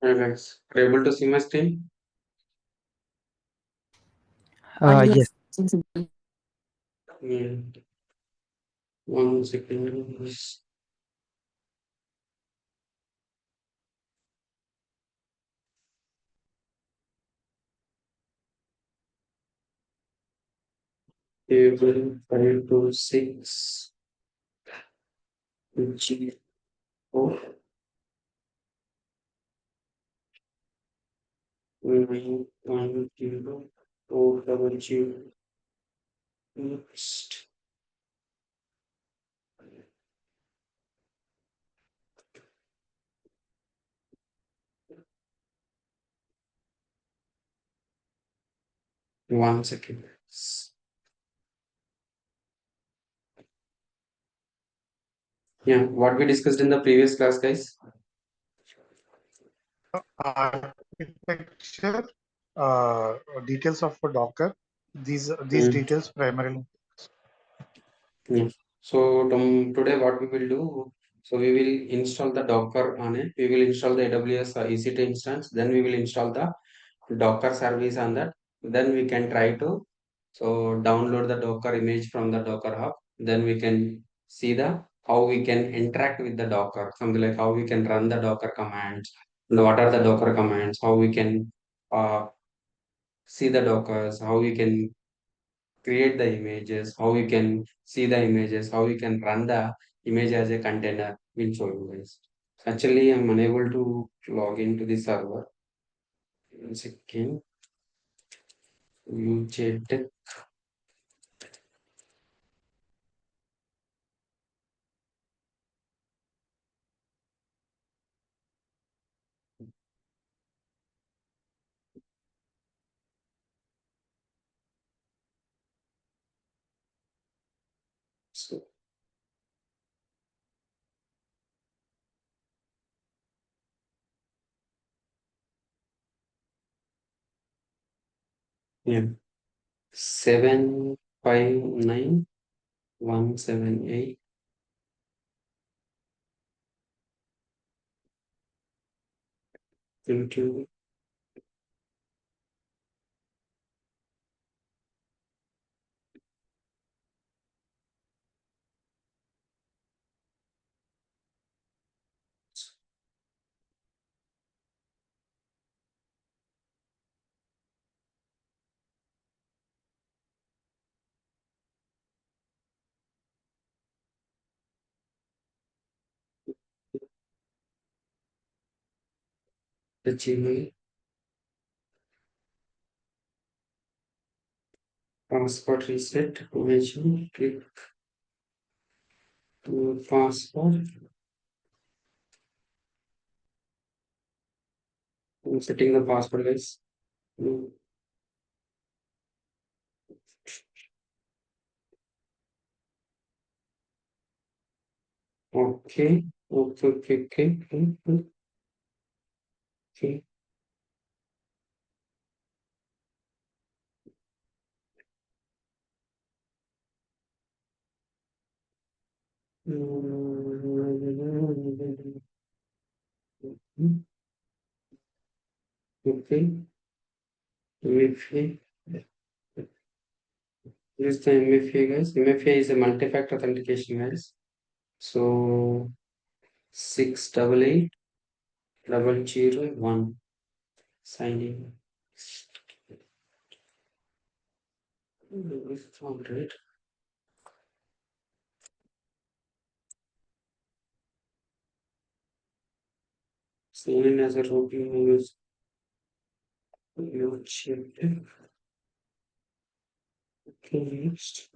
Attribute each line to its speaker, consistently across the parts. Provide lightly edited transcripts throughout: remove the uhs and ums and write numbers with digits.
Speaker 1: Hi guys, are you able to see my screen?
Speaker 2: Yes.
Speaker 1: Yeah. One second. Table 5 to 6 G4 910 000. Next. One second. Yeah, what we discussed in the previous class, guys.
Speaker 3: Architecture, details of a Docker. These
Speaker 1: Mm.
Speaker 3: details primarily.
Speaker 1: Yeah. So today what we will do, so we will install the Docker on it. We will install the AWS EC2 instance. Then we will install the Docker service on that. Then we can try to download the Docker image from the Docker Hub. Then we can see the how we can interact with the Docker. Something like how we can run the Docker commands. And what are the Docker commands? How we can see the Dockers. How we can create the images, how we can see the images, how we can run the image as a container. We'll show you guys. Actually, I'm unable to log into the server. One second. UJT. So, yeah. 759 178 into the Gmail passport reset. Imagine click to passport. I'm setting the password, guys. Mm. Okay. Okay. Okay. Okay. Okay. Okay. Okay, MFA. This is the MFA, guys. MFA is a multi-factor authentication, guys. So 688001 sign in. It's all right. Sign in as a routine use your chip. Okay, next.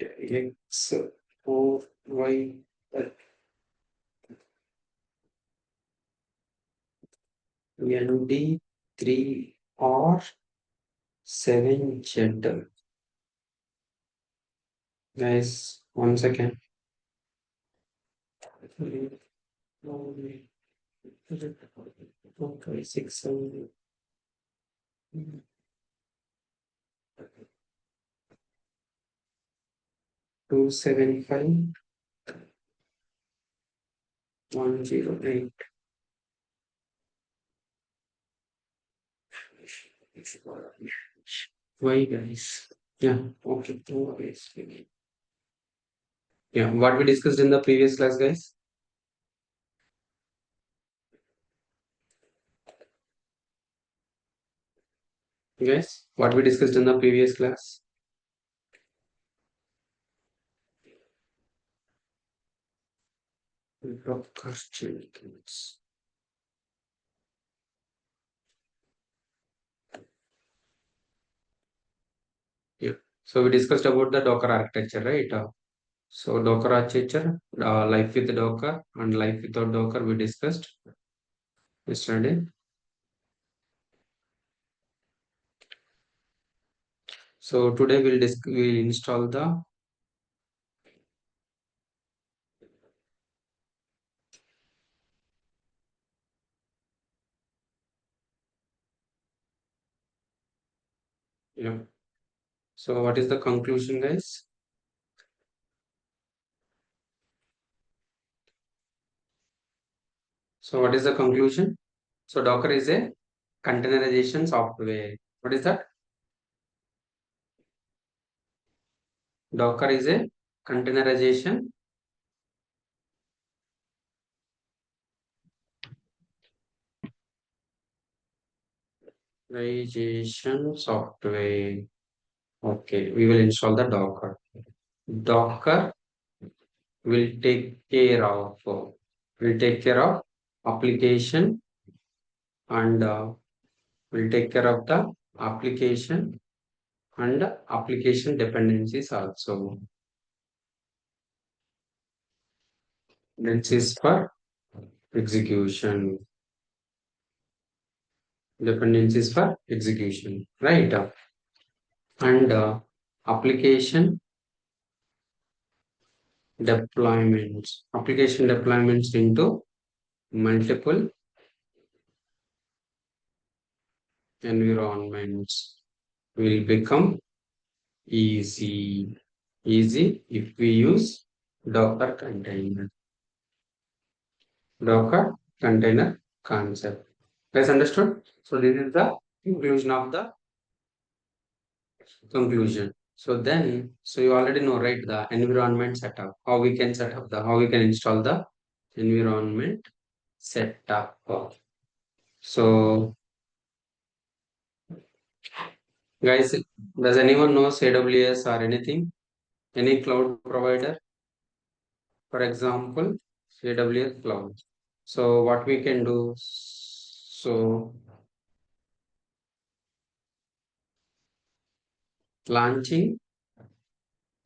Speaker 1: X or Y ND 3 or 7 Z. Guys, 1 second. Okay, 6, 7. 275.108. Why, guys? Yeah, okay. Yeah, what we discussed in the previous class, guys? Guys, what we discussed in the previous class? Docker Jenkins. Yeah. So we discussed about the Docker architecture, right? So Docker architecture, life with Docker and life without Docker, we discussed yesterday. So today we'll install the yeah. So what is the conclusion, guys? So what is the conclusion? So Docker is a containerization software. What is that? Docker is a containerization software. Okay, we will install the Docker. Docker will take care of application and will take care of the application and application dependencies also. This is for execution. Dependencies for execution, right? And application application deployments into multiple environments will become easy. Easy if we use Docker container. Docker container concept. Guys, understood? So this is the conclusion of the conclusion. So you already know, right, the environment setup, how we can install the environment setup. So, guys, does anyone knows AWS or anything? Any cloud provider? For example, AWS cloud. So what we can do? So launching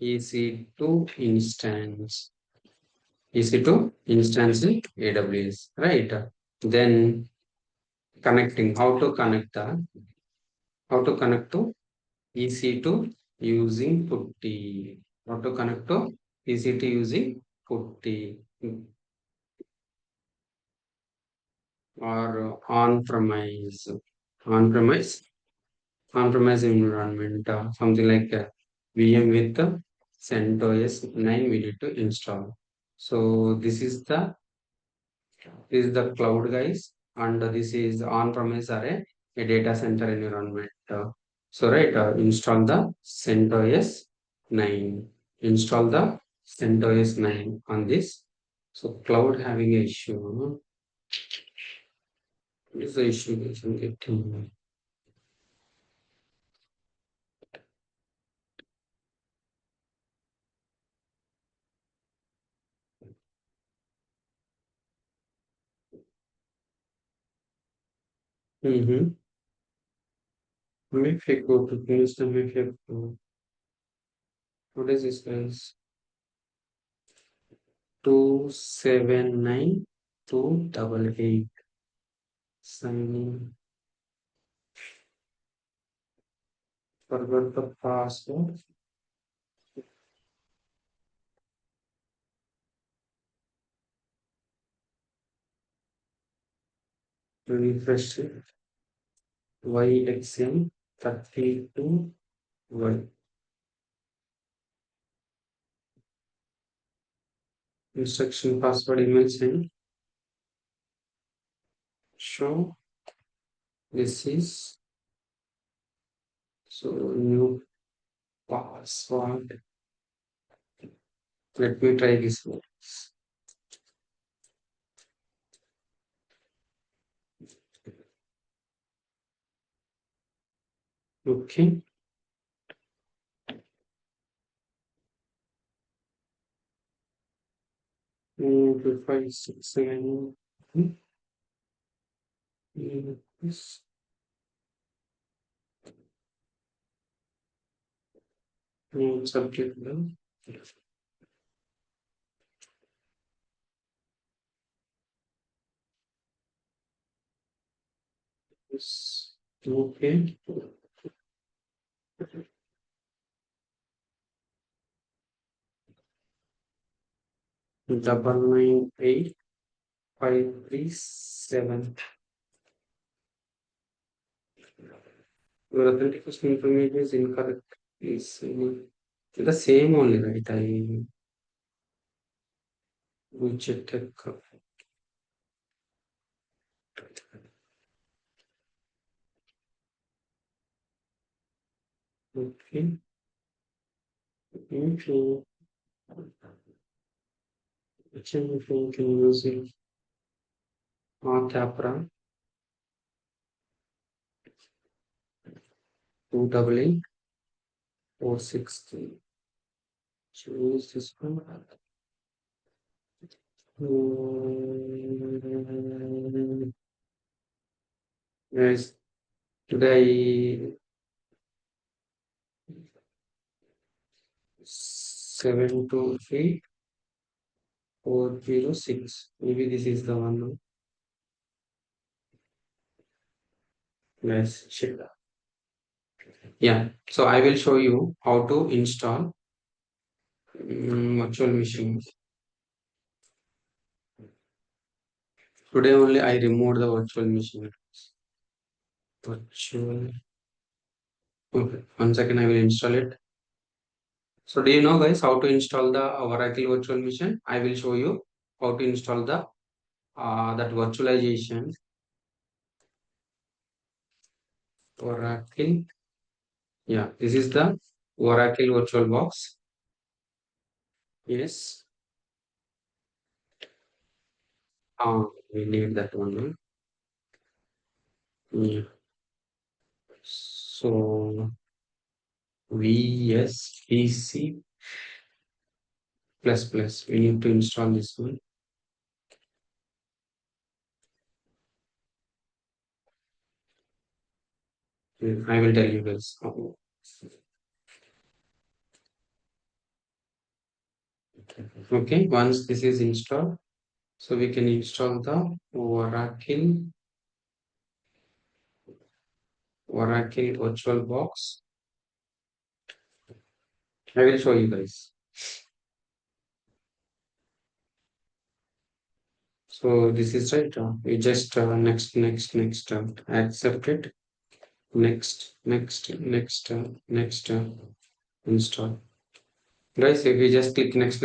Speaker 1: EC2 instance. EC2 instance in AWS, right? Then connecting, how to connect to EC2 using putty. How to connect to EC2 using putty or on premise on-premise environment, something like VM with CentOS 9 we need to install. So this is the cloud, guys, and this is on-premise array, a data center environment. So right, install the CentOS 9. Install the CentOS 9 on this. So cloud having a issue. What is the issue, guys? I'm getting. Mm-hmm. If I go to Kingston, if I go, what is this, guys? 279288. Sign in. Forgot the password. Refresh it. YXM 32 Y. instruction password email send. Show this is so new password. Let me try this one. Okay. 2567. Yes. Subject now. Yes. Okay. 998537. Your authentication information is incorrect. Is the same only, right? I will check. Okay. If you which you can use it. Capra 288463. Choose this one. Yes, today 723406. Maybe this is the one. No? Let's check that. Yeah, so I will show you how to install virtual machines. Today only I removed the virtual machine. Virtual. Okay, 1 second I will install it. So do you know guys how to install the Oracle virtual machine? I will show you how to install the that virtualization Oracle. Yeah, this is the Oracle virtual box. Yes. We need that one. No? Yeah. So VSPC plus plus. We need to install this one. I will tell you guys. Okay, once this is installed, so we can install the Oracle virtual box. I will show you guys. So this is right. We just next accept it. Next install. Guys, if we just click next,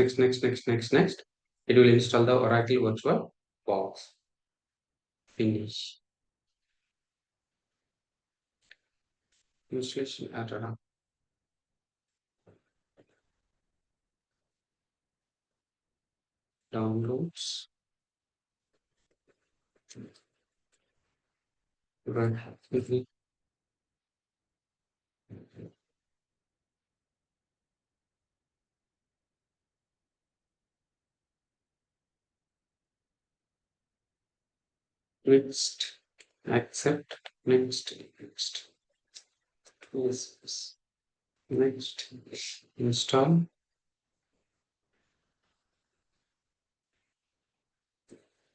Speaker 1: it will install the Oracle virtual box. Finish. Installation at downloads. Right. Next. Accept. Next. Yes. Next. Install.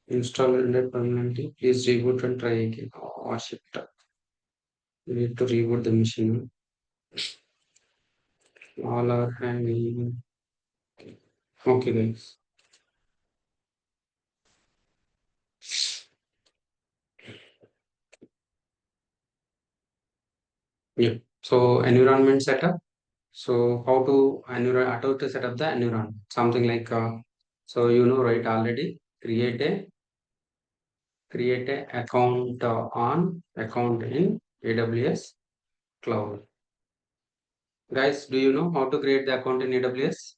Speaker 1: Install and permanently. Please reboot and try again. Oh shit. We need to reboot the machine. All are hanging. Okay, guys. Yeah. So environment setup. So how to set up the environment? Something like So you know, right? Already create a account on account in AWS cloud. Guys, do you know how to create the account in AWS?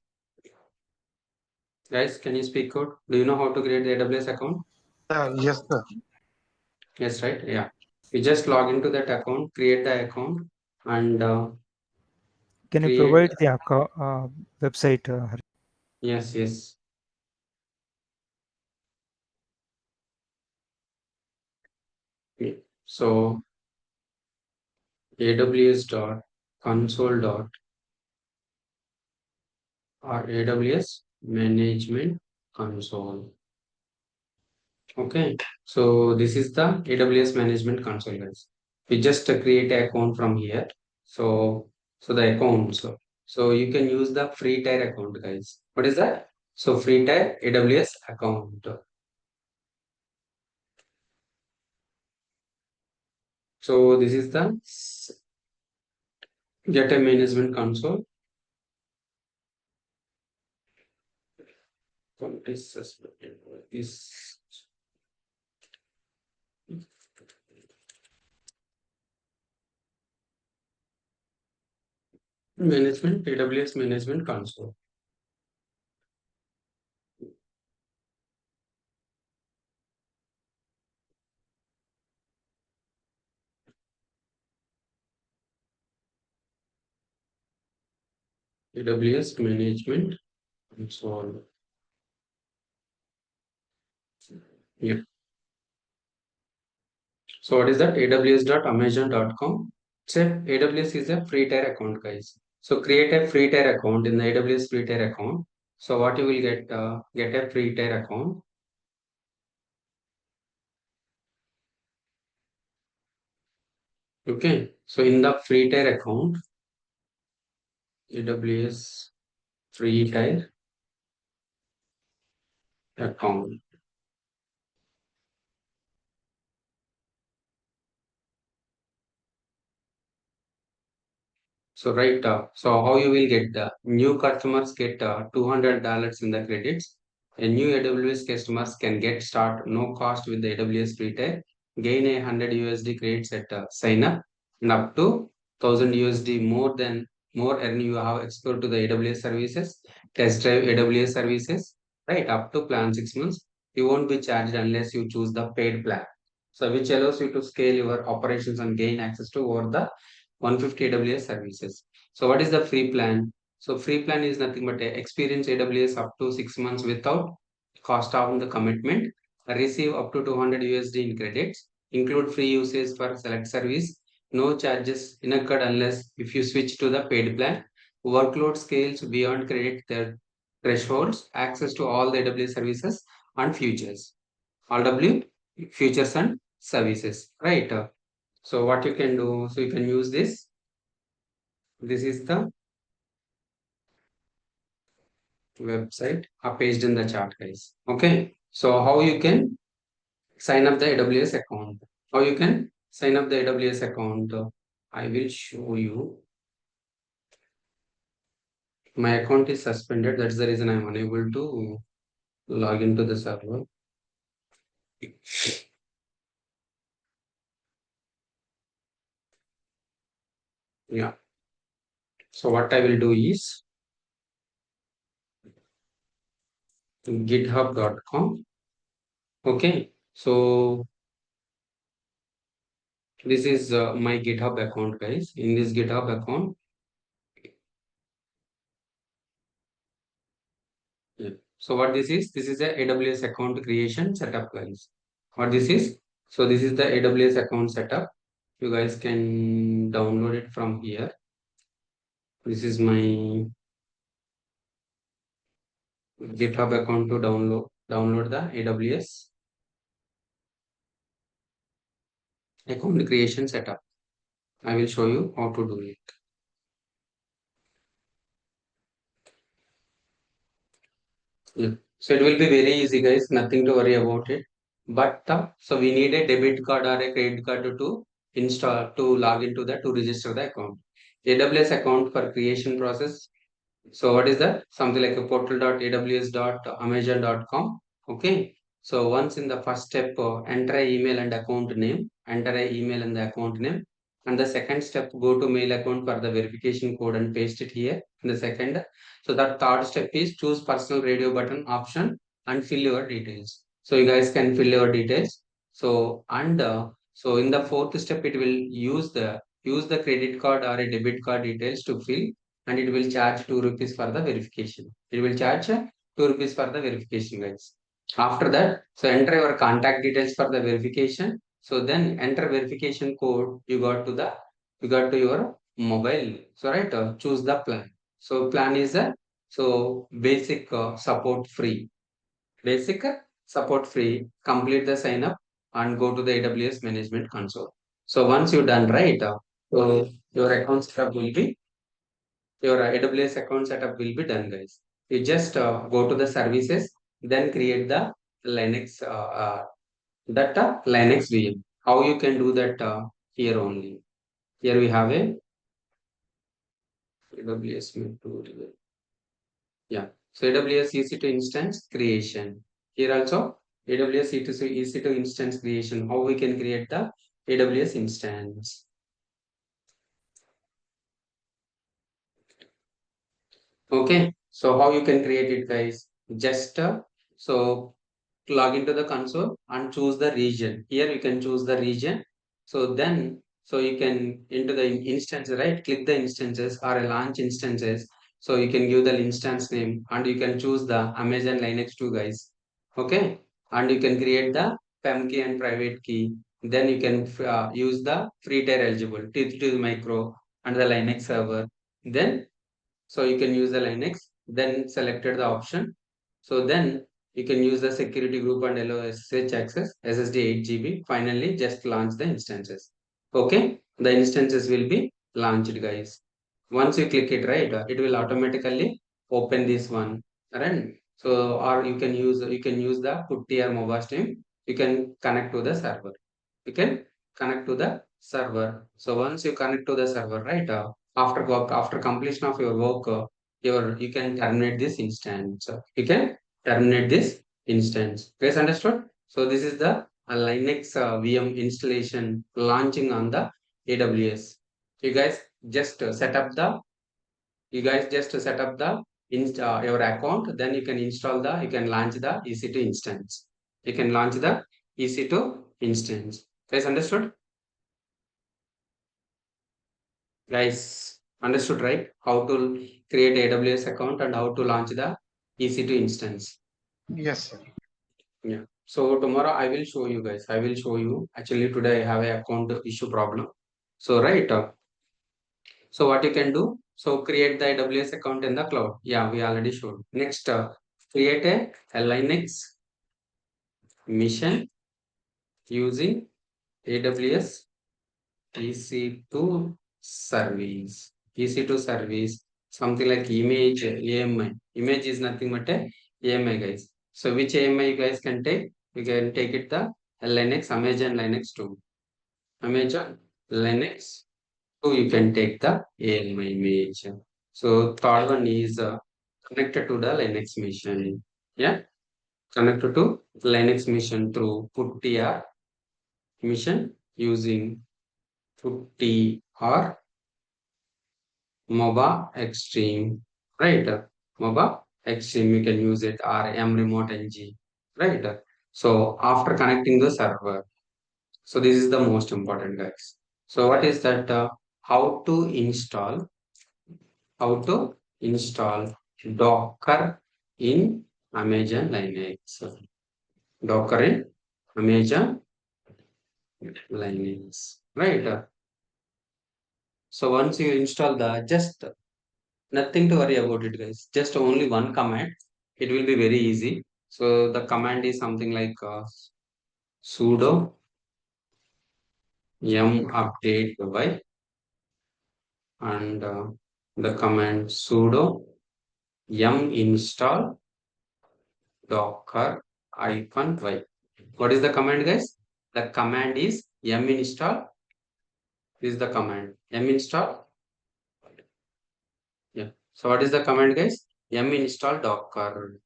Speaker 1: Guys, can you speak out? Do you know how to create the AWS account?
Speaker 3: Yes, sir.
Speaker 1: Yes, right? Yeah. You just log into that account, create the account, and
Speaker 2: Can you
Speaker 1: create.
Speaker 2: provide the website?
Speaker 1: Yes, yes. Yeah. So AWS dot console dot or AWS management console. Okay. So this is the AWS management console, guys. We just create an account from here. So the account. So you can use the free tier account, guys. What is that? So free tier AWS account. So this is the get a management console. Is suspended. Is management AWS management console. AWS management console. Yeah. So what is that? AWS.amazon.com. So AWS is a free tier account, guys. So create a free tier account in the AWS free tier account. So what you will get a free tier account. Okay. So in the free tier account, AWS free tier account. So right, so how you will get the new customers get $200 in the credits. A new AWS customers can get start no cost with the AWS free tier, gain a 100 USD credits at sign up, and up to 1000 USD more earn you have exposure to the AWS services, test drive AWS services, right? Up to plan 6 months, you won't be charged unless you choose the paid plan. So which allows you to scale your operations and gain access to over the 150 AWS services. So what is the free plan? So free plan is nothing but a experience AWS up to 6 months without cost of the commitment, receive up to 200 USD in credits, include free usage for select service, no charges incurred unless if you switch to the paid plan, workload scales beyond credit their thresholds, access to all the AWS services and features, all W features and services, right? So what you can do, so you can use this. This is the website pasted in the chat, guys. Okay. So how you can sign up the AWS account? How you can sign up the AWS account? I will show you. My account is suspended. That's the reason I'm unable to log into the server. Yeah. So what I will do is github.com. Okay. So this is my GitHub account, guys. In this GitHub account, yeah. So what this is? This is the AWS account creation setup, guys. What this is? So this is the AWS account setup. You guys can download it from here. This is my GitHub account to download the AWS account creation setup. I will show you how to do it. Yeah. So it will be very easy, guys. Nothing to worry about it. But so we need a debit card or a credit card to install to log into that to register the account. AWS account for creation process So what is that? Something like a portal.aws.amazon.com. Okay. So once in the first step, enter a email and account name. Enter a email and the account name. And the second step, go to mail account for the verification code and paste it here in the second. So that third step is choose personal radio button option and fill your details. So you guys can fill your details. So so in the fourth step, it will use the credit card or a debit card details to fill, and it will charge 2 rupees for the verification. It will charge 2 rupees for the verification, guys. After that, so enter your contact details for the verification. So then enter verification code you got to your mobile. So right, choose the plan. So plan is a basic support free. Basic support free. Complete the sign up and go to the AWS management console. So once you're done, right, so your account setup will be your AWS account setup will be done, guys. You just go to the services, then create the Linux Linux VM. How you can do that here only. Here we have a AWS tutorial. Yeah. So AWS EC2 instance creation. Here also AWS EC2 instance creation. How we can create the AWS instance. Okay. So how you can create it, guys? Just so log into the console and choose the region. Here you can choose the region. So then, so you can into the instance, right? Click the instances or a launch instances. So you can give the instance name and you can choose the Amazon Linux 2, guys. Okay. And you can create the PEM key and private key. Then you can use the free tier eligible T2 micro and the Linux server. Then so you can use the Linux, then selected the option. So then you can use the security group and allow SSH access, SSD 8 GB. Finally, just launch the instances. Okay, the instances will be launched, guys. Once you click it, right, it will automatically open this one. Right? So, or you can use the putty or mobile stream. You can connect to the server. You can connect to the server. So once you connect to the server, right, after completion of your work, you can terminate this instance. You can terminate this instance. Guys, understood? So this is the Linux VM installation launching on the AWS. You guys just set up the your account, then you can install you can launch the EC2 instance. You can launch the EC2 instance. Guys, understood? Guys, understood, right? How to create AWS account and how to launch the EC2 instance.
Speaker 3: Yes, sir.
Speaker 1: Yeah. So tomorrow I will show you, guys. I will show you. Actually, today I have a account issue problem. So right. So what you can do? So create the AWS account in the cloud. Yeah, we already showed. Next, create a Linux mission using AWS EC2 service. EC2 service, something like image AMI. Image is nothing but a AMI, guys. So which AMI you guys can take? You can take it the Linux, Amazon Linux 2. Amazon Linux 2, you can take the AMI image. So third one is connected to the Linux machine. Yeah, connected to Linux machine through putty mission using putty or MOBA Extreme, right? MOBA Extreme, you can use it or remote NG, right? So after connecting the server, so this is the most important, guys. So what is that? How to install? How to install Docker in Amazon Linux? Docker in Amazon Linux, right? So once you install just nothing to worry about it, guys. Just only one command. It will be very easy. So the command is something like sudo yum update y, and the command sudo yum install docker -y. What is the command, guys? The command is yum install. This is the command yum install. Yeah. So what is the command, guys? M install Docker.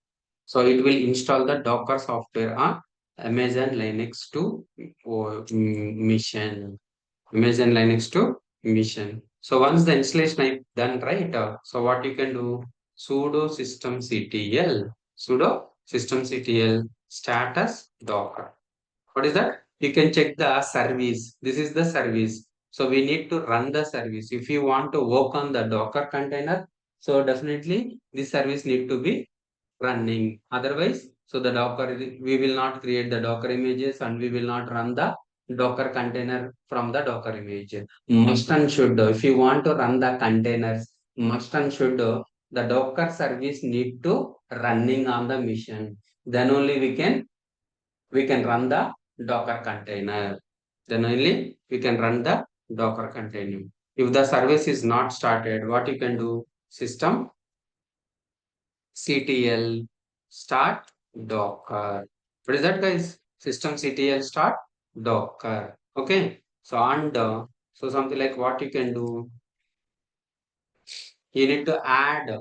Speaker 1: So it will install the Docker software on Amazon Linux to mission. Amazon Linux to mission. So once the installation is done, right? So what you can do? Sudo systemctl. Sudo systemctl status Docker. What is that? You can check the service. This is the service. So we need to run the service. If you want to work on the Docker container, so definitely this service need to be running. Otherwise, so the Docker, we will not create the Docker images and we will not run the Docker container from the Docker image. Must and should, if you want to run the containers, must and should, the Docker service need to running on the mission. Then only we can run the Docker container. Then only we can run the Docker container. If the service is not started, what you can do? System CTL start Docker. What is that, guys? System CTL start Docker. Okay. So and so something like what you can do, you need to add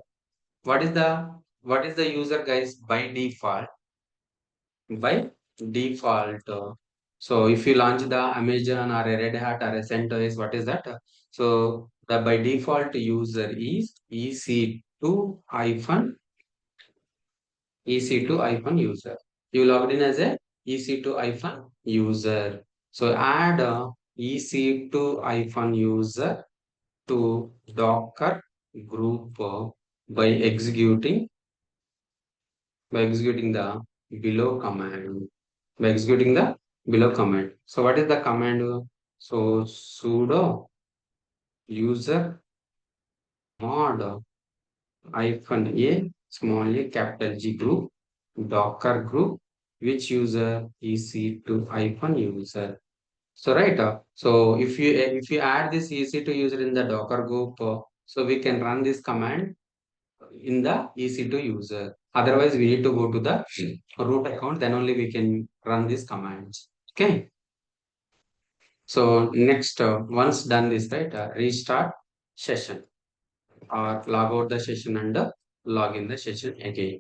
Speaker 1: what is the user, guys, by default. By default. So if you launch the Amazon or a Red Hat or a CentOS, what is that? So the by default user is EC2 hyphen EC2 user. You logged in as a EC2 user. So add a EC2 user to Docker group by executing the below command. By executing the below command. So what is the command? So sudo user mod hyphen a small a capital G group Docker group which user EC2 user. So right, so if you add this EC2 user in the Docker group, so we can run this command in the EC2 user. Otherwise, we need to go to the root account. Then only we can run these commands. Okay. So next, once done this, right, restart session or log out the session and log in the session again.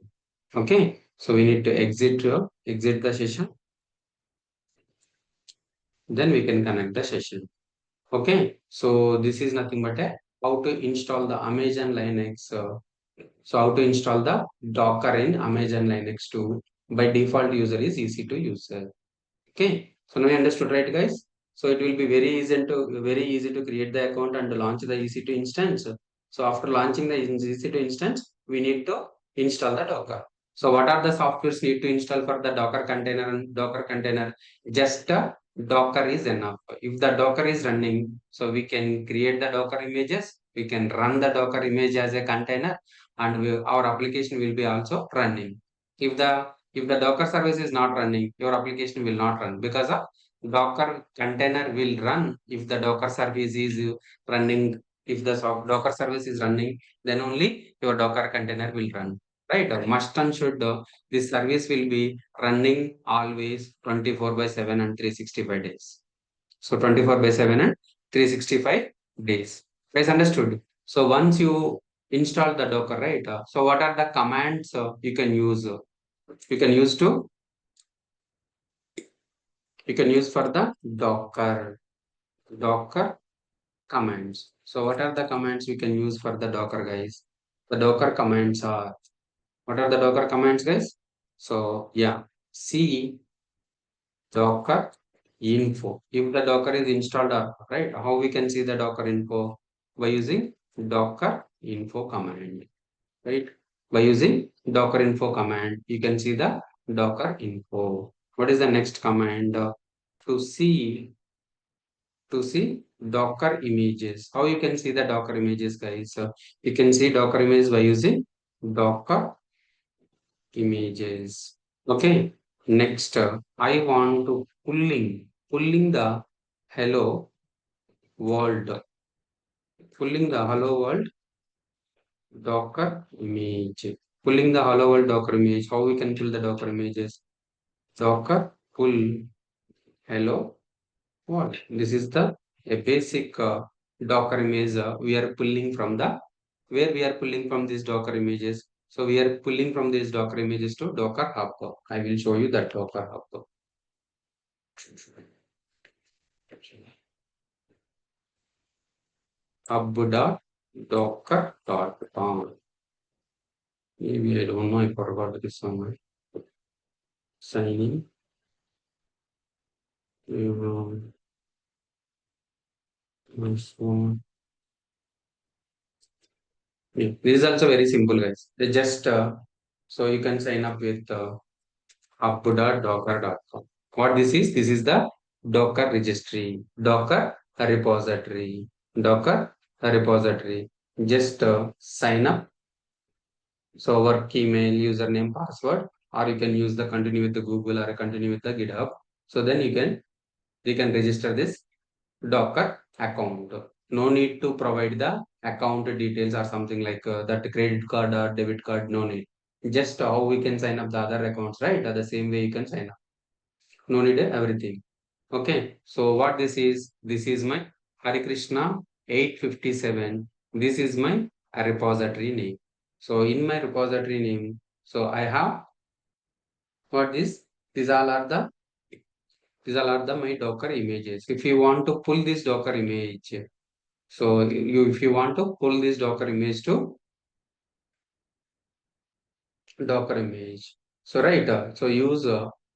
Speaker 1: Okay. So we need to exit the session. Then we can connect the session. Okay. So this is nothing but how to install the Amazon Linux. So how to install the Docker in Amazon Linux too. By default user is EC2 user. Okay. So now you understood, right, guys? So it will be very easy to create the account and launch the EC2 instance. So after launching the EC2 instance, we need to install the Docker. So what are the softwares need to install for the Docker container and Docker container? Just Docker is enough. If the Docker is running, so we can create the Docker images. We can run the Docker image as a container, and our application will be also running. If the Docker service is not running, your application will not run because of Docker container will run if the Docker service is running. If the Docker service is running, then only your Docker container will run. Right? Must and should this service will be running always 24 by 7 and 365 days. So 24 by 7 and 365 days. Guys, understood? So once you install the Docker, right? So what are the commands you can use? You can use for the Docker commands. So what are the commands we can use for the Docker, guys? The Docker commands are, what are the Docker commands, guys? So yeah, C Docker info. If the Docker is installed, right? How we can see the Docker info? By using Docker info command, right? By using Docker info command, you can see the Docker info. What is the next command? To see Docker images. How you can see the Docker images, guys? You can see Docker images by using Docker images. Okay. Next, I want to pulling the hello world, pulling the hello world Docker image, pulling the hello world Docker image. How we can pull the Docker images? Docker pull hello world. This is the a basic Docker image we are pulling from the where we are pulling from these Docker images. So we are pulling from these Docker images to Docker Hub. I will show you that Docker Hub. hub.docker.com. Maybe I don't know. I forgot this somewhere. Signing. This one. Yeah, this is also very simple, guys. They just so you can sign up with hub.docker.com. What this is? This is the Docker registry, Docker repository, Docker repository. Just sign up. So work email, username, password, or you can use the continue with the Google or continue with the GitHub. So then you can register this Docker account. No need to provide the account details or something like that credit card or debit card. No need. Just how we can sign up the other accounts, right? The same way you can sign up. No need everything. Okay. So what this is my Hare Krishna 857. This is my repository name. So in my repository name, so I have what this? These all are the my Docker images. If you want to pull this Docker image, so if you want to pull this Docker image to Docker image, so right, so use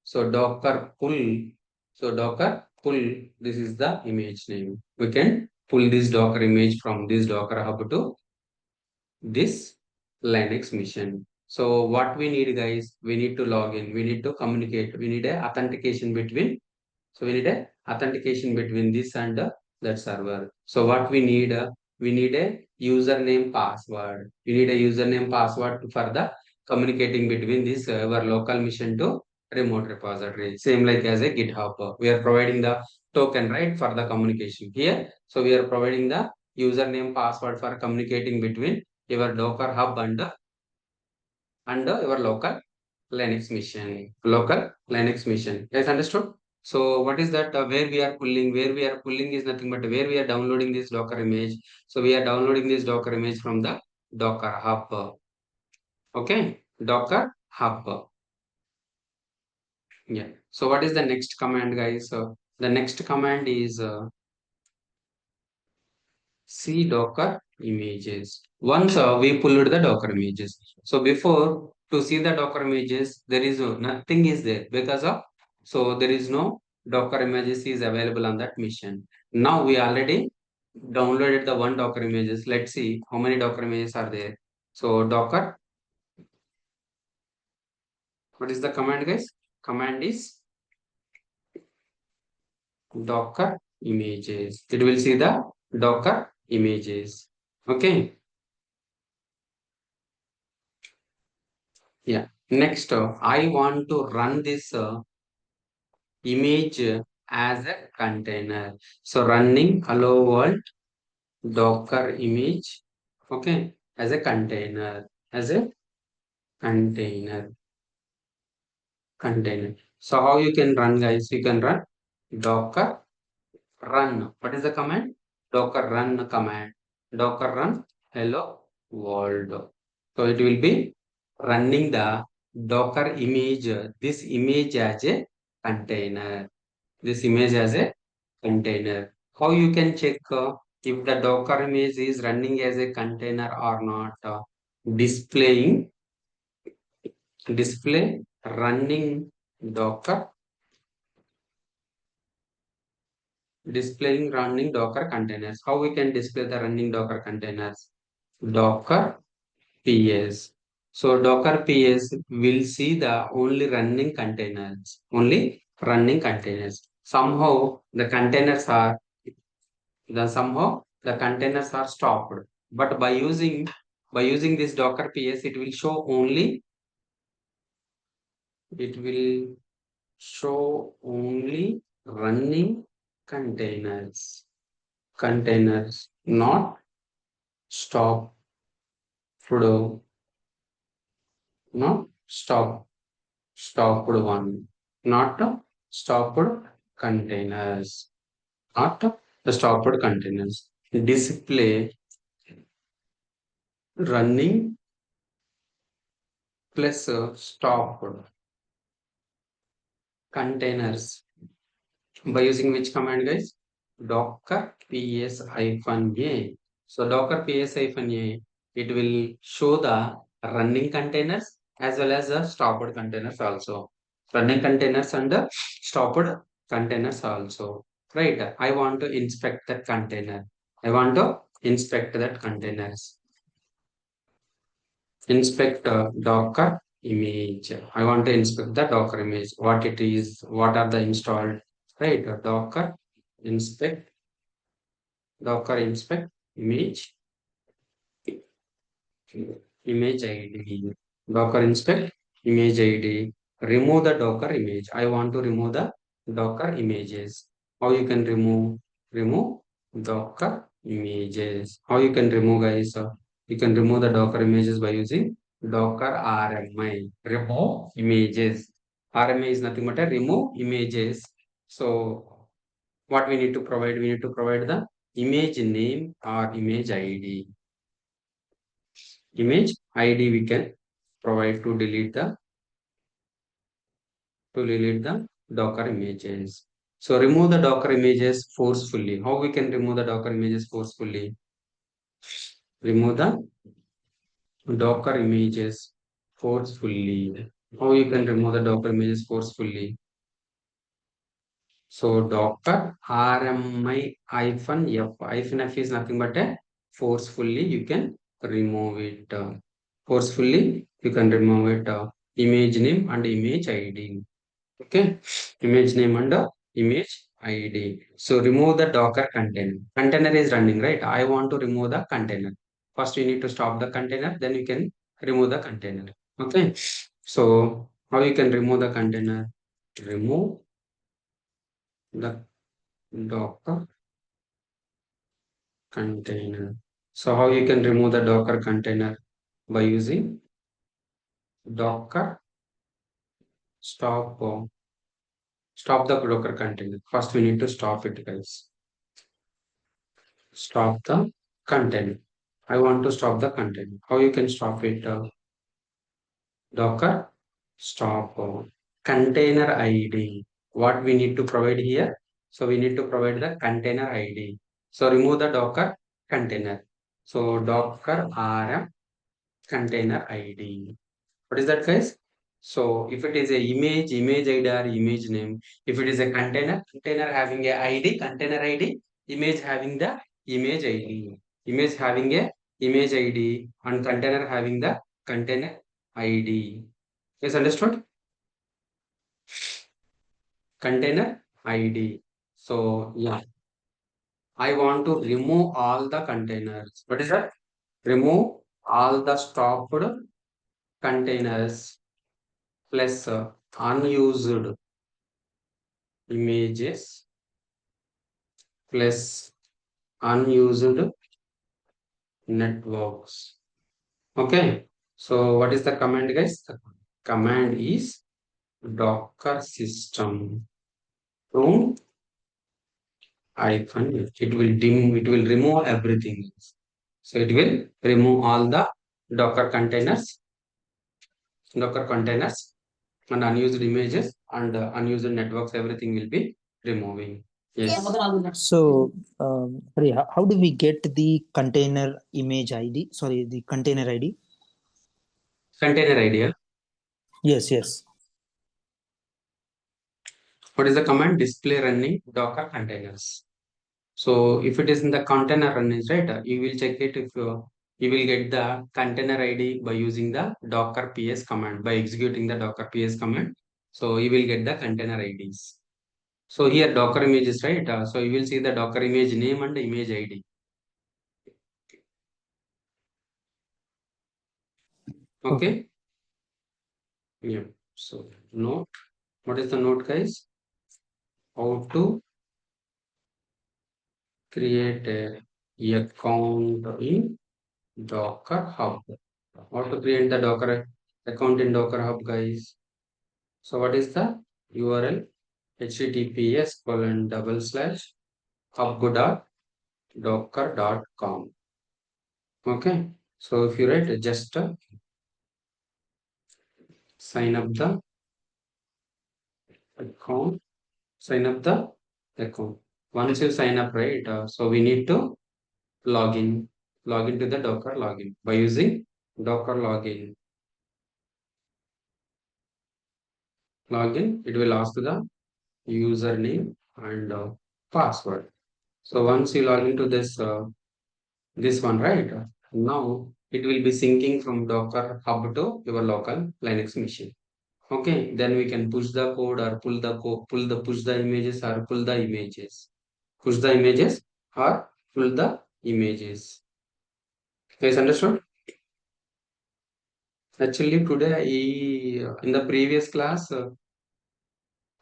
Speaker 1: so Docker pull, so Docker pull. This is the image name. We can pull this Docker image from this Docker hub to this Linux mission. So what we need, guys, we need to log in. We need to communicate. We need a authentication between. So we need a authentication between this and that server. So what we need a username password. We need a username password for the communicating between this our local machine to remote repository. Same like as a GitHub. We are providing the token, right, for the communication here. So we are providing the username password for communicating between your Docker hub and your local Linux machine. Local Linux machine. Yes, understood? So what is that? Where we are pulling? Where we are pulling is nothing but where we are downloading this Docker image. So we are downloading this Docker image from the Docker Hub. Okay, Docker Hub. Yeah. So what is the next command, guys? The next command is see Docker images. Once we pulled the Docker images. So before to see the Docker images, there is nothing is there because of so there is no Docker images is available on that mission. Now we already downloaded the one Docker images. Let's see how many Docker images are there. So Docker, what is the command, guys? Command is Docker images. It will see the Docker images. Okay. Yeah. Next, I want to run this image as a container. So running hello world Docker image. Okay. As a container. As a container. Container. So how you can run, guys? You can run Docker run. What is the command? Docker run command. Docker run hello world. So it will be running the Docker image, this image as a container. This image as a container. How you can check if the Docker image is running as a container or not? Displaying display running Docker displaying running Docker containers. How we can display the running Docker containers? Docker PS. So Docker PS will see the only running containers. Only running containers. Somehow the containers are stopped. But by using this Docker PS, it will show only running containers. Containers, not stopped. Not stopped one. Not stopped containers. Not the stopped containers. Display running plus stopped containers by using which command, guys? Docker ps-a. So docker ps-a, it will show the running containers as well as the stopped containers also. Running containers and the stopped containers also. Right. I want to inspect that container. I want to inspect that containers. Inspect Docker image. I want to inspect the Docker image. What it is, what are the installed, right? Inspect, Docker inspect image, image ID. Docker inspect image ID. Remove the Docker image. I want to remove the Docker images. How you can remove Docker images? How you can remove, guys? You can remove the Docker images by using Docker RMI. Remove images. RMI is nothing but a remove images. So what we need to provide? We need to provide the image name or image ID. Image ID we can provide to delete the Docker images. So remove the Docker images forcefully. How we can remove the Docker images forcefully? Remove the Docker images forcefully. How you can remove the Docker images forcefully? So Docker RMI -F is nothing but a forcefully you can remove it. Forcefully you can remove it. Image name and image ID. Okay, image name and image ID. So remove the Docker container. Container is running, right? I want to remove the container. First, you need to stop the container, then you can remove the container. Okay, so how you can remove the container? Remove the Docker container. So how you can remove the Docker container? By using Docker stop the Docker container. First, we need to stop it, guys. Stop the container. I want to stop the container. How you can stop it? Docker stop container ID. What we need to provide here? So we need to provide the container ID. So remove the Docker container. So Docker RM container ID. What is that, guys? So if it is a image ID or image name. If it is a container having a ID, container ID, image having the image ID. Image having a image ID and container having the container ID. Yes, understood? Container ID. So yeah, I want to remove all the containers. What is that? Remove all the stopped containers plus unused images plus unused networks. Okay. So what is the command, guys? The command is docker system room hyphen. It will remove everything. So it will remove all the Docker containers and unused images and unused networks, everything will be removing. Yes.
Speaker 2: So, sorry, how do we get the container image ID? Sorry, the container ID.
Speaker 1: Container ID.
Speaker 2: Yes, yes.
Speaker 1: What is the command? Display running Docker containers. So if it is in the container running, right, you will check it if you will get the container ID by using the docker ps command, by executing the docker ps command. So you will get the container IDs. So here docker images, right? So you will see the docker image name and image ID. Okay. Yeah. So note. What is the note, guys? How to create a account in Docker Hub. How to create the Docker account in Docker Hub, guys? So what is the URL? https://hub.docker.com. Okay. So if you write just sign up the account, sign up the account. Once you sign up, right? So we need to log into the Docker login by using Docker login. Login, it will ask the username and password. So once you log into this one, right? Now it will be syncing from Docker Hub to your local Linux machine. Okay, then we can push the code or push the images or pull the images. Push the images or pull the images. Guys, understood? Actually, today in the previous class,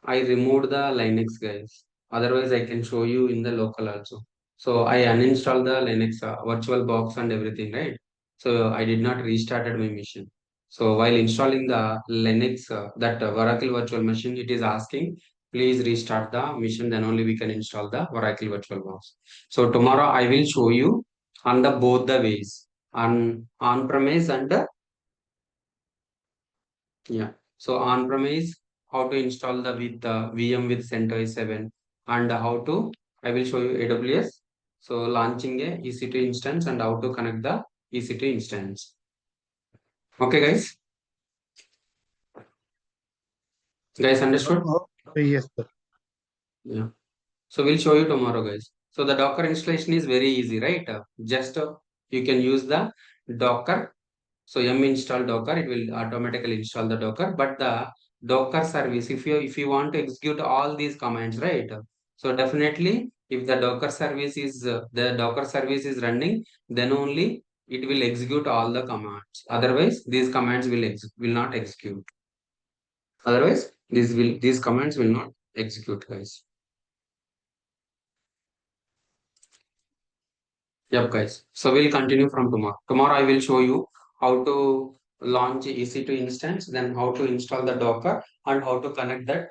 Speaker 1: I removed the Linux, guys. Otherwise, I can show you in the local also. So I uninstalled the Linux virtual box and everything, right? So I did not restarted my machine. So while installing the Linux, that Oracle virtual machine, it is asking, please restart the machine. Then only we can install the Oracle virtual box. So tomorrow I will show you on the both the ways on premise and yeah. So on premise, how to install the with VM with CentOS 7 and how to I will show you AWS. So launching a EC2 instance and how to connect the EC2 instance. Okay, guys. Guys, understood?
Speaker 3: Yes, sir.
Speaker 1: Yeah. So we'll show you tomorrow, guys. So the Docker installation is very easy, right? Just you can use the Docker. So yum install Docker, it will automatically install the Docker. But the Docker service, if you want to execute all these commands, right? So definitely, if the Docker service is running, then only it will execute all the commands. Otherwise, these commands will not execute. Otherwise, these commands will not execute, guys. Yep, guys. So we'll continue from tomorrow. Tomorrow I will show you how to launch EC2 instance, then how to install the Docker and how to connect that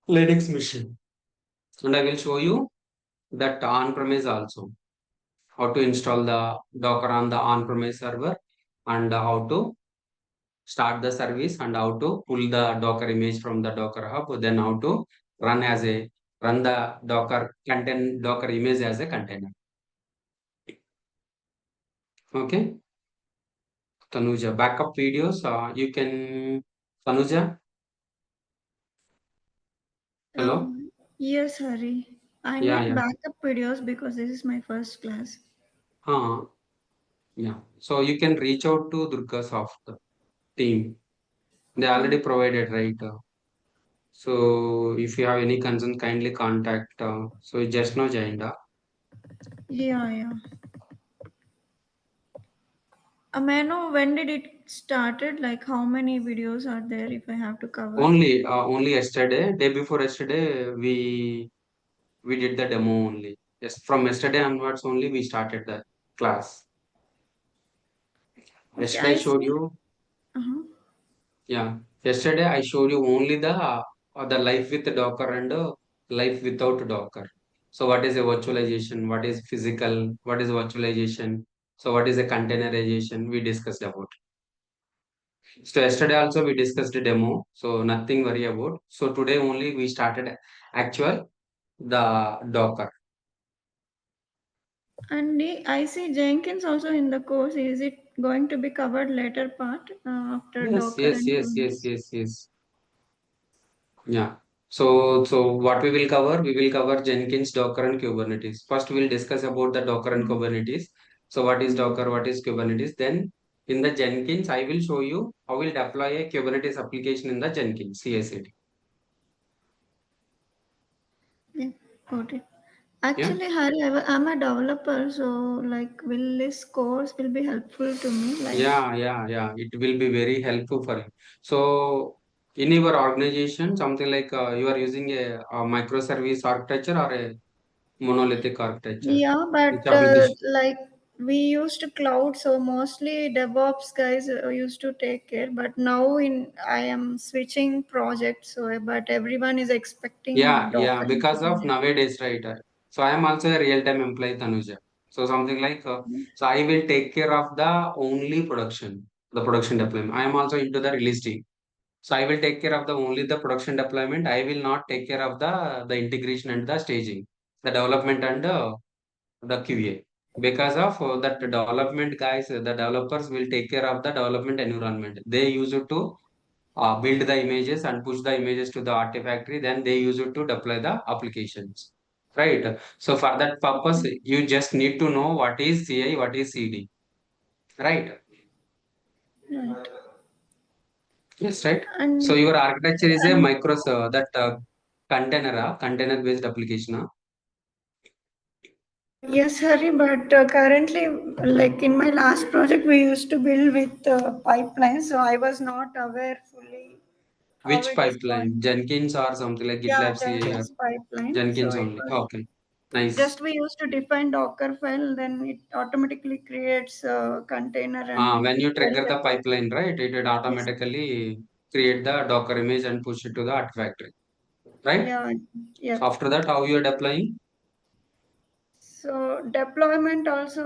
Speaker 1: Linux machine. And I will show you that on-premise also, how to install the Docker on the on-premise server and how to start the service and how to pull the Docker image from the Docker hub, then how to run the Docker image as a container. Okay. Tanuja, backup videos, you can, Tanuja, hello?
Speaker 4: Yes, Hari. I
Speaker 1: Yeah,
Speaker 4: need
Speaker 1: yeah.
Speaker 4: backup videos because this is my first class.
Speaker 1: Uh, yeah. So you can reach out to DURGASOFT team. They
Speaker 4: Okay.
Speaker 1: already provided, right? So if you have any concern, kindly contact. So just now joined.
Speaker 4: Yeah, yeah. May I know when did it started? Like how many videos are there if I have to cover?
Speaker 1: Only yesterday, day before yesterday, we did the demo only. Yes, from yesterday onwards only we started the class.
Speaker 4: Okay,
Speaker 1: Yesterday I
Speaker 4: I
Speaker 1: showed
Speaker 4: see.
Speaker 1: you.
Speaker 4: Uh-huh.
Speaker 1: Yeah, yesterday I showed you only the life with Docker and life without Docker. So what is a virtualization? What is physical? What is virtualization? So what is a containerization? We discussed about. So yesterday also we discussed a demo. So nothing worry about. So today only we started actual the Docker.
Speaker 4: And I see Jenkins also in the course. Is it going to be covered later part after
Speaker 1: Yes,
Speaker 4: Docker
Speaker 1: yes,
Speaker 4: and
Speaker 1: yes, yes,
Speaker 4: Kubernetes?
Speaker 1: yes, yes. Yeah. So what we will cover? We will cover Jenkins, Docker, and Kubernetes. First, we'll discuss about the Docker and
Speaker 4: Mm.
Speaker 1: Kubernetes. So what is
Speaker 4: Yeah.
Speaker 1: Docker? What is Kubernetes? Then in the Jenkins, I will show you how we'll deploy a Kubernetes application in the Jenkins CI/CD.
Speaker 4: Yeah, got it.
Speaker 1: Yeah.
Speaker 4: Actually, Hari, I'm a developer, so like, will this course will be helpful to me? Like,
Speaker 1: Yeah, yeah, yeah. It will be very helpful for you. So in your organization, something like you are using a microservice architecture or a monolithic architecture.
Speaker 4: yeah,
Speaker 1: Which
Speaker 4: but
Speaker 1: application?
Speaker 4: like we used to cloud, so mostly DevOps guys used to take care. But now I am switching projects, so but everyone is expecting
Speaker 1: Yeah, yeah,
Speaker 4: Docker and
Speaker 1: because of
Speaker 4: Kubernetes.
Speaker 1: nowadays, right? So I am also a real-time employee, Tanuja. So something like, so I will take care of the only the production deployment. I am also into the release team. So I will take care of the only the production deployment. I will not take care of the integration and the staging, the development and the QA. Because of that development guys, the developers will take care of the development environment. They use it to build the images and push the images to the Artifactory. Then they use it to deploy the applications. Right. So for that purpose, you just need to know what is CI, what is CD. Right.
Speaker 4: Right.
Speaker 1: Yes, right. So
Speaker 4: And
Speaker 1: your architecture is a
Speaker 4: and
Speaker 1: micro that container based application.
Speaker 4: yes, Hari, but currently, like in my last project, we used to build with pipelines, so I was not aware fully how
Speaker 1: Which
Speaker 4: it is
Speaker 1: pipeline?
Speaker 4: going.
Speaker 1: Jenkins or something like
Speaker 4: Yeah,
Speaker 1: GitLab CI or
Speaker 4: Jenkins pipeline. So
Speaker 1: Jenkins
Speaker 4: it
Speaker 1: only.
Speaker 4: was
Speaker 1: Okay. Nice.
Speaker 4: just we used to define Docker file, then it automatically creates a container and
Speaker 1: When you
Speaker 4: build
Speaker 1: trigger
Speaker 4: a
Speaker 1: the pipeline, right, it would
Speaker 4: yes.
Speaker 1: automatically create the Docker image and push it to the Artifactory. Right?
Speaker 4: Yeah,
Speaker 1: So
Speaker 4: yep.
Speaker 1: after that, how you are deploying?
Speaker 4: So deployment also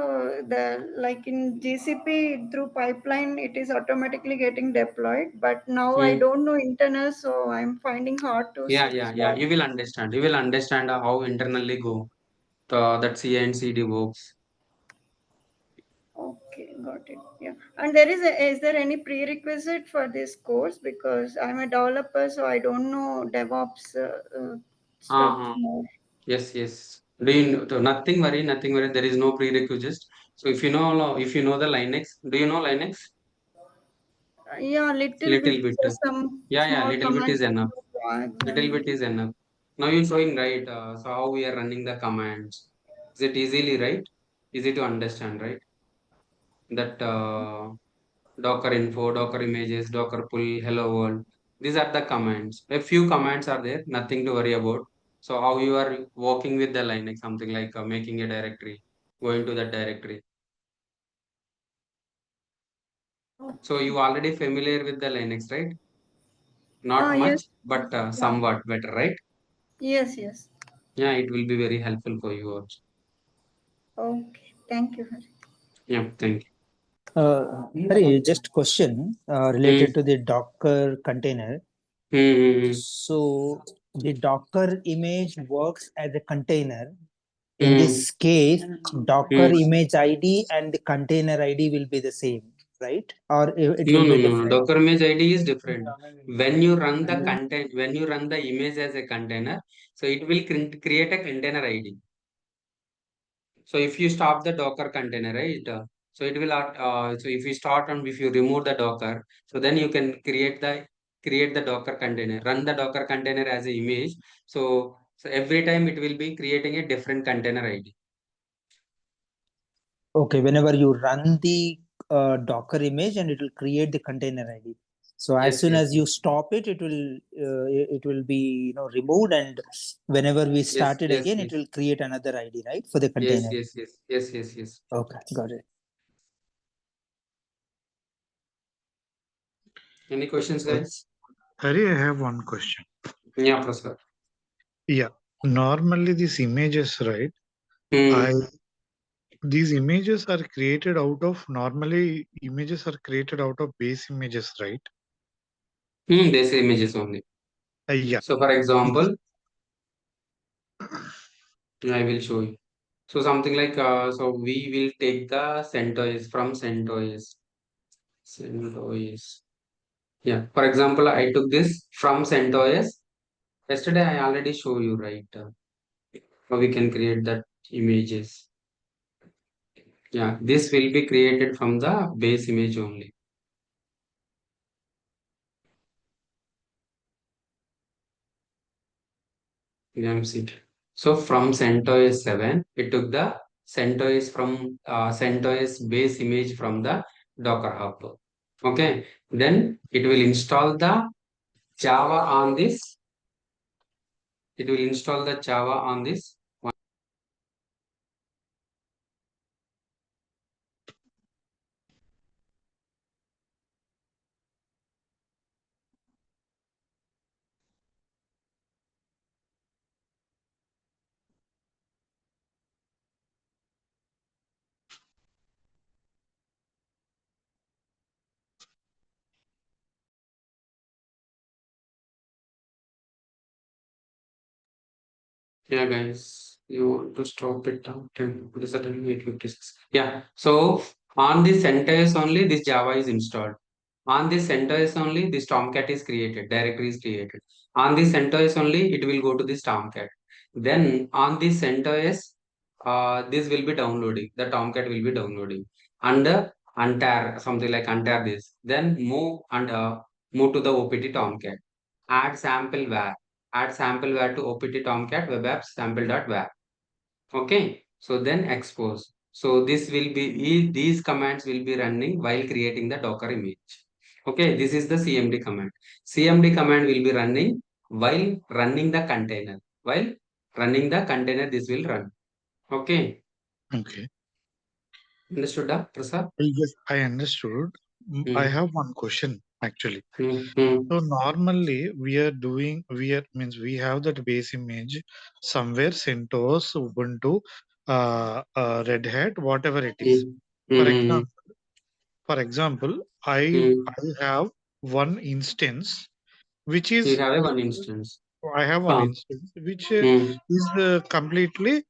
Speaker 4: the like in GCP through pipeline it is automatically getting deployed. But now I
Speaker 1: Hmm.
Speaker 4: don't know internal, so I'm finding hard to
Speaker 1: Yeah,
Speaker 4: switch
Speaker 1: yeah, yeah.
Speaker 4: that.
Speaker 1: You will understand. You will understand how internally go that CI and CD works.
Speaker 4: Okay, got it. Yeah, and is there any prerequisite for this course because I'm a developer, so I don't know DevOps stuff
Speaker 1: Uh-huh.
Speaker 4: more.
Speaker 1: Yes, yes. Do you so nothing worry, nothing worry. There is no prerequisite. So if you know the Linux, do you know Linux?
Speaker 4: Yeah, little bit.
Speaker 1: Little bit.
Speaker 4: So some
Speaker 1: Yeah, yeah,
Speaker 4: small
Speaker 1: little bit
Speaker 4: comments
Speaker 1: is
Speaker 4: to
Speaker 1: enough.
Speaker 4: do
Speaker 1: Little bit
Speaker 4: exactly.
Speaker 1: is enough. Now you're showing right. So how we are running the commands. Is it easily right? Easy to understand, right? That Docker info, Docker images, Docker pull, hello world. These are the commands. A few commands are there, nothing to worry about. So how you are working with the Linux, something like making a directory, going to that directory. So you already familiar with the Linux, right?
Speaker 4: Ah,
Speaker 1: Not
Speaker 4: yes.
Speaker 1: much, but
Speaker 4: Yeah.
Speaker 1: somewhat better, right?
Speaker 4: Yes, yes.
Speaker 1: Yeah, it will be very helpful for you also.
Speaker 4: Okay. Thank you, Hari.
Speaker 1: Yeah, thank
Speaker 2: Hari, just question
Speaker 1: you.
Speaker 2: related to the Docker container.
Speaker 1: Hmm.
Speaker 2: So the Docker image works as a container. In
Speaker 1: Hmm.
Speaker 2: this case, Docker
Speaker 1: Hmm.
Speaker 2: image ID and the container ID will be the same, right? Or it
Speaker 1: No,
Speaker 2: will
Speaker 1: no,
Speaker 2: be
Speaker 1: no, no.
Speaker 2: different.
Speaker 1: Docker image ID is different. When you run the content, when you run the image as a container, so it will create a container ID. So if you stop the Docker container, right? So it will so if you start and if you remove the Docker, so then you can create the Docker container, run the Docker container as an image. So every time it will be creating a different container ID.
Speaker 2: Okay, whenever you run the Docker image and it will create the container ID. So as
Speaker 1: Yes,
Speaker 2: soon
Speaker 1: yes,
Speaker 2: as you stop it, it will be removed, and whenever we
Speaker 1: yes,
Speaker 2: start it
Speaker 1: yes,
Speaker 2: again, it
Speaker 1: yes,
Speaker 2: will create another ID, right, for the
Speaker 1: yes,
Speaker 2: container.
Speaker 1: yes, yes, yes, yes, yes.
Speaker 2: Okay, got it.
Speaker 1: Any questions,
Speaker 3: Uh,
Speaker 1: guys?
Speaker 3: Hari, I have one question.
Speaker 1: Yeah, Prasad.
Speaker 3: Yeah, normally these images, right?
Speaker 1: Hmm.
Speaker 3: These images are created out of normally images are created out of base images, right?
Speaker 1: This images only.
Speaker 3: Yeah.
Speaker 1: So for example, I will show you. So something like so we will take the CentOS from CentOS. CentOS. Yeah. For example, I took this from CentOS. Yesterday I already show you right how we can create that images. Yeah, this will be created from the base image only. MC. So from CentOS 7, it took the CentOS base image from the Docker Hub. Okay, then it will install the Java on this. It will install the Java on this. Yeah, guys, you want to stop it down 10, it is at 8:56. Yeah, so on this CentOS only, this Java is installed. On this CentOS only, this Tomcat is created, directory is created. On this CentOS only, it will go to this Tomcat. Then on this CentOS, this will be downloading. The Tomcat will be downloading. Under untar, something like untar this. Then move to the OPT Tomcat. Add sample var. Add sample var to OPT Tomcat web apps sample.var. Okay. So then expose. So this will be these commands will be running while creating the Docker image. Okay, this is the CMD command. CMD command will be running while running the container. While running the container, this will run. Okay,
Speaker 3: Okay.
Speaker 1: understood, Prasad?
Speaker 3: Yes, I understood. I
Speaker 1: Hmm.
Speaker 3: have one question actually.
Speaker 1: Hmm. Hmm.
Speaker 3: So normally we have that base image somewhere CentOS, Ubuntu, Red Hat, whatever it is.
Speaker 1: Hmm.
Speaker 3: For
Speaker 1: Hmm.
Speaker 3: example, for example,
Speaker 1: Hmm.
Speaker 3: I have one instance which
Speaker 1: You
Speaker 3: is
Speaker 1: have a one instance.
Speaker 3: I have one
Speaker 1: Ah.
Speaker 3: instance which
Speaker 1: Hmm.
Speaker 3: is completely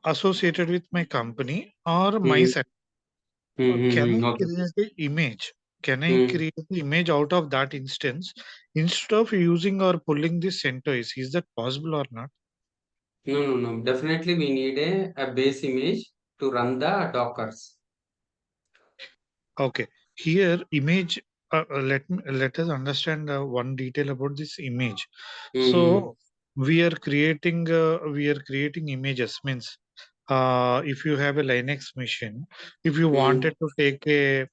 Speaker 3: associated with my company or my
Speaker 1: Hmm.
Speaker 3: set. Can I
Speaker 1: Okay.
Speaker 3: create an image? Can I
Speaker 1: Hmm.
Speaker 3: create an image out of that instance instead of using or pulling this CentOS? Is that possible or not?
Speaker 1: No, no, no. Definitely, we need a base image to run the Dockers.
Speaker 3: Okay, here image. Let us understand one detail about this image.
Speaker 1: Hmm.
Speaker 3: So we are creating images means if you have a Linux machine, if you
Speaker 1: Hmm.
Speaker 3: wanted to take a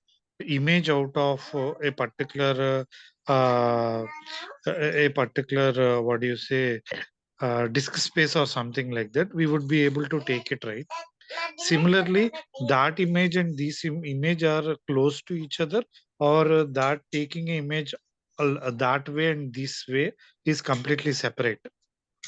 Speaker 3: image out of a particular what do you say disk space or something like that, we would be able to take it, right? Similarly, that image and this image are close to each other, or that taking an image that way and this way is completely separate.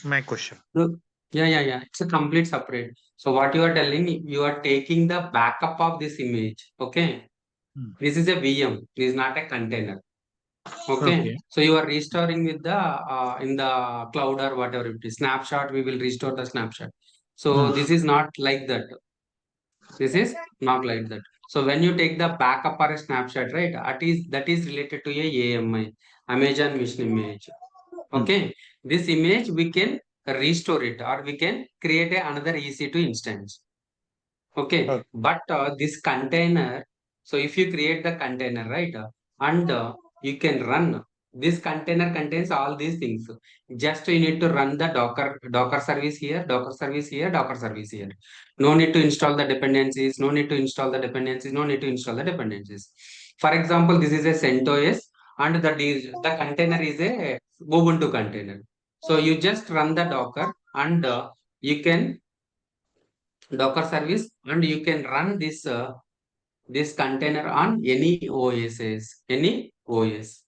Speaker 3: My question.
Speaker 1: Look, yeah. It's a complete separate. So what you are telling, you are taking the backup of this image. Okay.
Speaker 3: Hmm.
Speaker 1: This is a VM. This is not a container. Okay.
Speaker 3: Okay.
Speaker 1: So you are restoring with the in the cloud or whatever it is. Snapshot, we will restore the snapshot. So
Speaker 3: Hmm.
Speaker 1: this is not like that. This is not like that. So when you take the backup or a snapshot, right? That is related to a AMI, Amazon Mission Image.
Speaker 3: Hmm.
Speaker 1: Okay, this image we can restore it or we can create another EC2 instance. Okay,
Speaker 3: Okay.
Speaker 1: but this container, so if you create the container, right, and you can run, this container contains all these things. Just you need to run the Docker service here, Docker service here, Docker service here. No need to install the dependencies, no need to install the dependencies, no need to install the dependencies. For example, this is a CentOS and the container is a Ubuntu container. So you just run the Docker and you can Docker service and you can run this container on any OSs, any OS.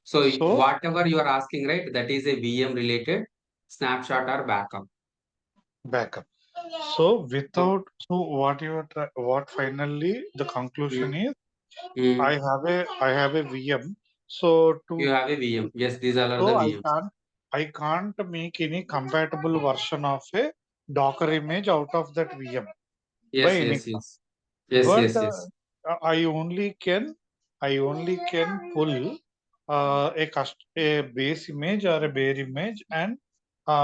Speaker 1: So
Speaker 3: So
Speaker 1: whatever you are asking, right, that is a VM related snapshot or backup.
Speaker 3: backup. So
Speaker 1: Oh,
Speaker 3: without so what you are what finally the conclusion
Speaker 1: mm,
Speaker 3: is
Speaker 1: mm.
Speaker 3: I have a VM. So
Speaker 1: You have a VM. Yes, these all are the
Speaker 3: so
Speaker 1: VMs.
Speaker 3: I can't make any compatible version of a Docker image out of that VM by
Speaker 1: Yes,
Speaker 3: any
Speaker 1: yes,
Speaker 3: cost.
Speaker 1: yes. Yes,
Speaker 3: But
Speaker 1: yes, yes.
Speaker 3: I only can pull a base image or a bare image and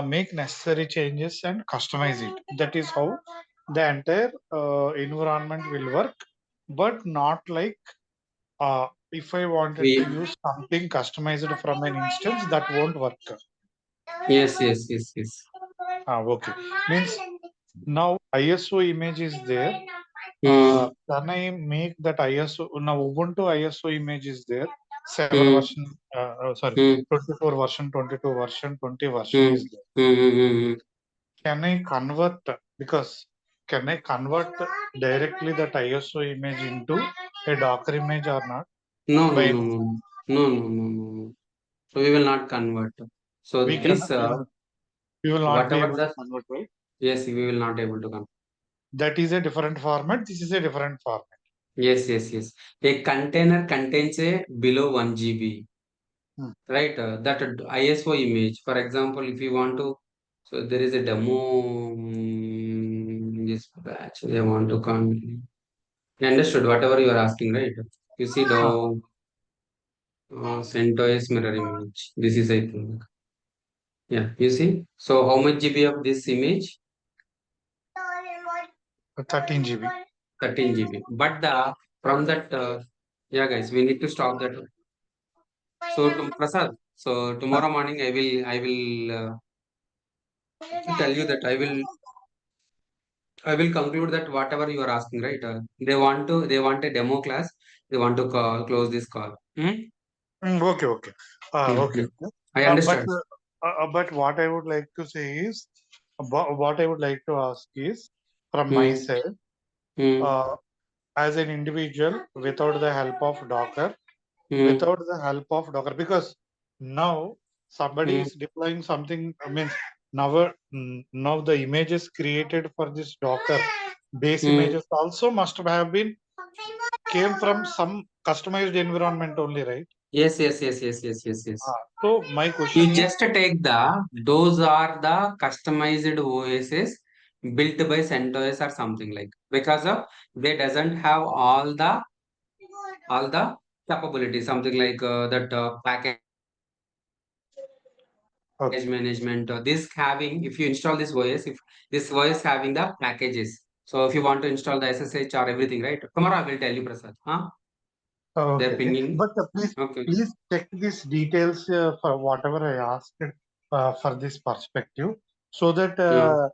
Speaker 3: make necessary changes and customize it. That is how the entire environment will work, but not like if I wanted to
Speaker 1: We
Speaker 3: use something customized from an instance, that won't work.
Speaker 1: yes.
Speaker 3: Okay. Means now ISO image is there.
Speaker 1: Mm,
Speaker 3: Can I make that ISO now Ubuntu ISO image is there? 7
Speaker 1: mm,
Speaker 3: version, sorry,
Speaker 1: mm,
Speaker 3: 24 version, 22 version, 20 version
Speaker 1: mm,
Speaker 3: is there.
Speaker 1: mm.
Speaker 3: Can I convert because can I convert directly that ISO image into a Docker image or not?
Speaker 1: No, no,
Speaker 3: By
Speaker 1: no, no, no, no, no, no, no, no. So we will not convert.
Speaker 3: we
Speaker 1: So
Speaker 3: can
Speaker 1: this
Speaker 3: we will not be
Speaker 1: whatever
Speaker 3: able to
Speaker 1: the
Speaker 3: convert, right?
Speaker 1: yes, we will not able to convert.
Speaker 3: That is a different format. This is a different format.
Speaker 1: Yes. A container contains a below 1 GB. right? That ISO image. For example, if you want to, so there is a demo in this batch. They want to come. You understood whatever you are asking, right? You see the CentOS mirror image. This is, I think. Yeah, you see. So how much GB of this image?
Speaker 3: 13 GB.
Speaker 1: 13 GB. But the from that, yeah, guys, we need to stop that. So to Prasad, so tomorrow morning I will tell you that I will conclude that whatever you are asking, right? They want a demo class. They want to close this call.
Speaker 3: Okay, okay. Okay.
Speaker 1: I
Speaker 3: But
Speaker 1: understand.
Speaker 3: but what I would like to say is, what I would like to ask is, from my
Speaker 1: Hmm.
Speaker 3: side,
Speaker 1: Hmm.
Speaker 3: as an individual, without the help of Docker,
Speaker 1: Hmm.
Speaker 3: because now somebody
Speaker 1: Hmm.
Speaker 3: is deploying something. I mean, now the images created for this Docker base
Speaker 1: Hmm.
Speaker 3: images also must have been came from some customized environment only, right?
Speaker 1: Yes, yes, yes, yes, yes, yes, yes.
Speaker 3: So my
Speaker 1: You
Speaker 3: question is,
Speaker 1: just take those are the customized OSs built by CentOS or something like, because of they doesn't have all the capabilities, something like that package
Speaker 3: okay,
Speaker 1: management. This having, if you install this OS, if this OS having the packages. So if you want to install the SSH or everything, right? Tomorrow I will tell you, Prasad. Huh? They're
Speaker 3: okay.
Speaker 1: pinging.
Speaker 3: But
Speaker 1: Okay.
Speaker 3: please check these details for whatever I asked for this perspective, so that
Speaker 1: Yeah.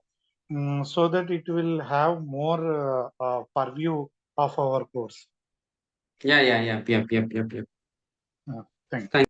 Speaker 3: so that it will have more purview of our course.
Speaker 1: Yeah. Yeah. Yeah. Yep. Yep. Yep. Yep.
Speaker 3: Thank you.
Speaker 1: Thank